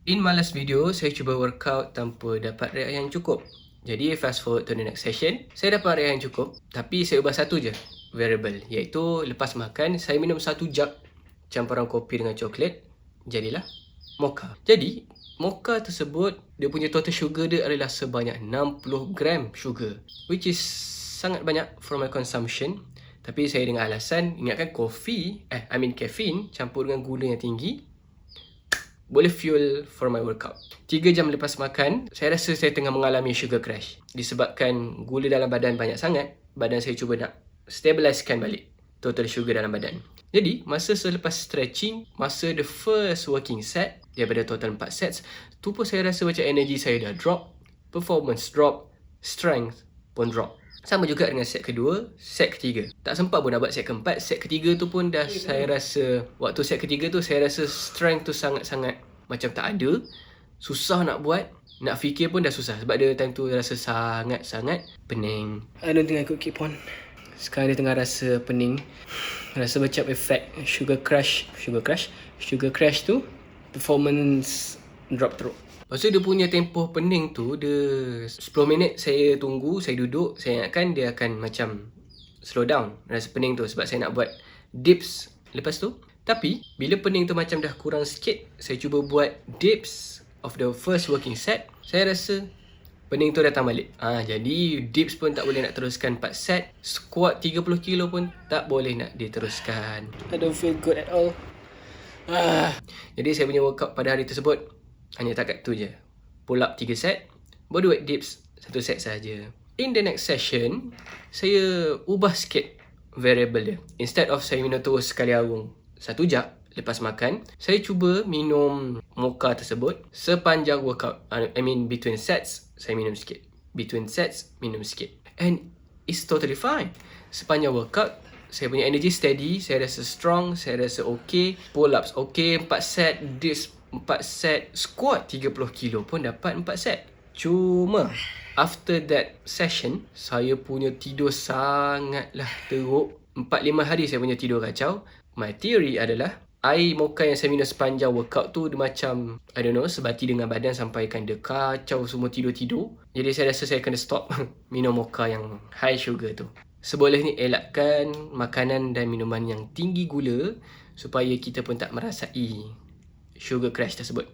In my last video, saya cuba workout tanpa dapat rep yang cukup. Jadi fast forward to the next session, saya dapat rep yang cukup, tapi saya ubah satu je variable, iaitu lepas makan, saya minum 1 jug campuran kopi dengan coklat, jadilah mocha. Jadi, mocha tersebut, dia punya total sugar dia adalah sebanyak 60 gram sugar, which is sangat banyak for my consumption. Tapi saya dengan alasan, ingatkan caffeine campur dengan gula yang tinggi, boleh fuel for my workout. 3 jam lepas makan, saya rasa saya tengah mengalami sugar crash. Disebabkan gula dalam badan banyak sangat, badan saya cuba nak stabilisekan balik total sugar dalam badan. Jadi, masa selepas stretching, masa the first working set, daripada total 4 sets, tu pun saya rasa macam energy saya dah drop, performance drop, strength pun drop. Sama juga dengan set kedua, set ketiga. Tak sempat pun nak buat set keempat. Set ketiga tu pun dah saya rasa, waktu set ketiga tu saya rasa strength tu sangat-sangat macam tak ada. Susah nak buat. Nak fikir pun dah susah. Sebab dia time tu rasa sangat-sangat pening. I don't think I could keep on. Sekarang dia tengah rasa pening. Rasa macam efek sugar crash tu, performance drop teruk. Lepas tu dia punya tempoh pening tu, dia 10 minit saya tunggu, saya duduk, saya ingatkan dia akan macam slow down rasa pening tu sebab saya nak buat dips lepas tu. Tapi bila pening tu macam dah kurang sikit, saya cuba buat dips of the first working set, saya rasa pening tu datang balik. Jadi dips pun tak boleh nak teruskan 4 set, squat 30 kilo pun tak boleh nak diteruskan. I don't feel good at all. Jadi saya punya workout pada hari tersebut hanya takat tu je. Pull up 3 set, bodyweight dips 1 set saja. In the next session, saya ubah sikit variable dia. Instead of saya minum terus sekali arung 1 jug lepas makan, saya cuba minum mocha tersebut sepanjang workout. Between sets, saya minum sikit. Between sets, minum sikit. And it's totally fine. Sepanjang workout, saya punya energy steady, saya rasa strong, saya rasa okay. Pull ups okay, 4 set, dips 4 set, squat 30 kilo pun dapat 4 set. Cuma after that session, saya punya tidur sangatlah teruk. 4-5 hari saya punya tidur kacau. My theory adalah air mocha yang saya minum sepanjang workout tu, dia macam, I don't know, sebati dengan badan sampaikan dia kacau semua tidur-tidur. Jadi saya rasa saya kena stop minum mocha yang high sugar tu. Seboleh ni elakkan makanan dan minuman yang tinggi gula supaya kita pun tak merasai sugar crash tersebut.